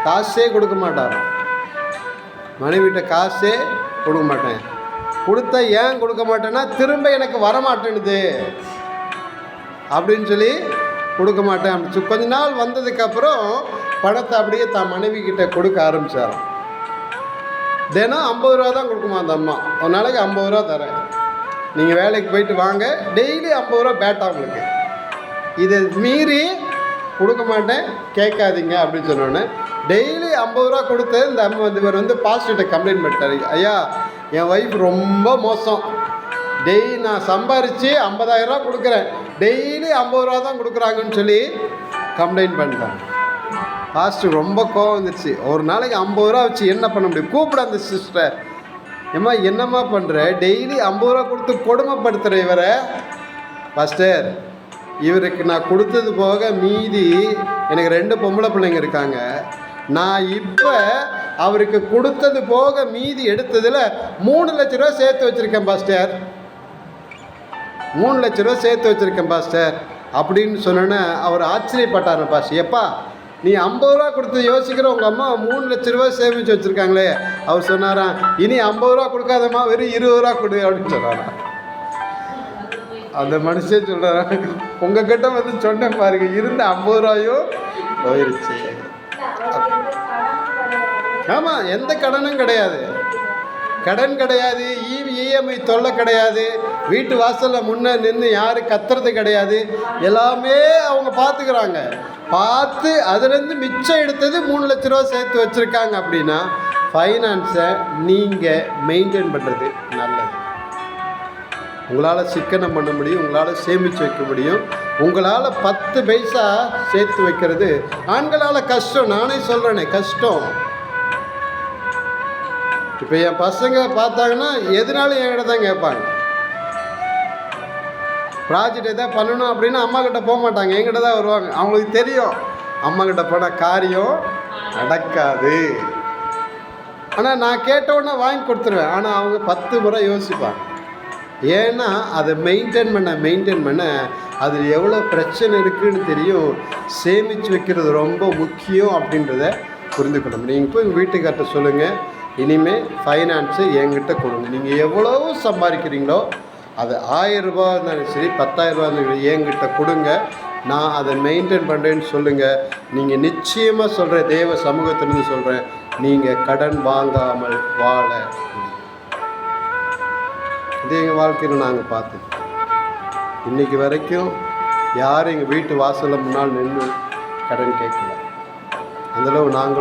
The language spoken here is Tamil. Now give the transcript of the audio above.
காசே கொடுக்க மாட்டாராம். மனைவிட்ட காசே கொடுக்க மாட்டேன். கொடுத்தா ஏன் கொடுக்க மாட்டேன்னா திரும்ப எனக்கு வரமாட்டேனுது அப்படின்னு சொல்லி கொடுக்க மாட்டேன் அப்படி கொஞ்ச நாள் வந்ததுக்கப்புறம் பணத்தை அப்படியே தான் மனைவி கிட்ட கொடுக்க ஆரம்பித்தாராம். தினம் 50 ரூபா தான் கொடுக்குமா அந்த அம்மா. ஒரு நாளைக்கு 50 ரூபா தரேன், நீங்கள் வேலைக்கு போயிட்டு வாங்க, டெய்லி 50 ரூபா பேட்டா உங்களுக்கு, இதை மீறி கொடுக்க மாட்டேன் கேட்காதீங்க அப்படின்னு சொன்னோன்னே டெய்லி 50 ரூபா கொடுத்து இந்த அம்மா இவர் பாஸ்டர்கிட்ட கம்ப்ளைண்ட் பண்ணிட்டார். ஐயா, என் ஒய்ஃப் ரொம்ப மோசம், டெய்லி நான் சம்பாரித்து 50,000 ரூபா கொடுக்குறேன், டெய்லி 50 ரூபா தான் கொடுக்குறாங்கன்னு சொல்லி கம்ப்ளைண்ட் பண்ணிட்டாங்க. பாஸ்டர் ரொம்ப கோவம் வந்துடுச்சு. ஒரு நாளைக்கு 50 ரூபா வச்சு என்ன பண்ண முடியும்? கூப்பிட அந்த சிஸ்டர், ஏம்மா என்னம்மா பண்ணுற, டெய்லி 50 ரூபா கொடுத்து கொடுமைப்படுத்துகிற இவரை. பாஸ்டர், இவருக்கு நான் கொடுத்தது போக மீதி எனக்கு 2 பொம்பளை பிள்ளைங்க இருக்காங்க, நான் இப்போ அவருக்கு கொடுத்தது போக மீதி எடுத்ததில் 3 லட்ச ரூபா சேர்த்து வச்சுருக்கேன் பாஸ்டர், 3 லட்ச ரூபா சேர்த்து வச்சுருக்கேன் பாஸ்டர் அப்படின்னு சொன்னோன்னே அவர் ஆச்சரியப்பட்டார். பாஸ்டர், எப்பா நீ 50 ரூபா கொடுத்து யோசிக்கிற உங்கள் அம்மா 3 லட்ச ரூபா சேமித்து வச்சுருக்காங்களே. அவர் சொன்னாராம், இனி 50 ரூபா கொடுக்காதம்மா, வெறும் 20 ரூபா கொடு அப்படின்னு சொன்னாராம். அந்த மனுஷன் சொல்கிறான், உங்ககிட்ட சொன்னேன் பாருங்க, இருந்த 50 ரூபாயும் போயிடுச்சு. ஆமாம், எந்த கடனும் கிடையாது, கடன் கிடையாது, இஎம்ஐ தொல்லை கிடையாது, வீட்டு வாசலில் முன்னே நின்று யாரும் கத்துறது கிடையாது, எல்லாமே அவங்க பார்த்துக்கிறாங்க. பார்த்து அதுலேருந்து மிச்சம் எடுத்தது 3 லட்ச ரூபா சேர்த்து வச்சுருக்காங்க. அப்படின்னா ஃபைனான்ஸை நீங்கள் மெயின்டைன் பண்ணுறது நல்லது. உங்களால் சிக்கனம் பண்ண முடியும், உங்களால் சேமித்து வைக்க முடியும், உங்களால் 10 பைசா சேர்த்து வைக்கிறது ஆண்களால் கஷ்டம். நானே சொல்கிறேனே கஷ்டம். இப்போ என் பசங்க பார்த்தாங்கன்னா எதுனாலும் என்கிட்ட தான் கேட்பாங்க. ப்ராஜெக்ட் எதாவது பண்ணணும் அப்படின்னா அம்மா கிட்ட போக மாட்டாங்க, என்கிட்ட தான் வருவாங்க. அவங்களுக்கு தெரியும் அம்மா கிட்ட போனால் காரியம் நடக்காது. ஆனால் நான் கேட்டவுடனே வாங்கி கொடுத்துருவேன். ஆனால் அவங்க 10 முறை யோசிப்பாங்க. ஏன்னா அதை மெயின்டைன் பண்ண அதில் எவ்வளோ பிரச்சனை இருக்குதுன்னு தெரியும். சேமித்து வைக்கிறது ரொம்ப முக்கியம் அப்படின்றத புரிந்துக்கணும். நீங்கள் போய் உங்கள் வீட்டுக்கார்ட்ட சொல்லுங்கள், இனிமேல் ஃபைனான்ஸை என்கிட்ட கொடுங்க. நீங்கள் எவ்வளோ சம்பாதிக்கிறீங்களோ அது 1000 ரூபா இருந்தாலும் சரி, 10,000 ரூபா இருந்தாலும் என்கிட்ட கொடுங்க, நான் அதை மெயின்டைன் பண்ணுறேன்னு சொல்லுங்கள். நீங்கள் நிச்சயமாக சொல்கிறேன், தேவ சமூகத்திலிருந்து சொல்கிறேன், நீங்கள் கடன் வாங்காமல் வாழ முடியும். இது எங்கள் வாழ்க்கையில் நாங்கள் பார்த்து இன்றைக்கி வரைக்கும் யாரும் எங்கள் வீட்டு வாசலில் முன்னால் நின்று கடன் கேட்கல. அந்தளவு நாங்கள்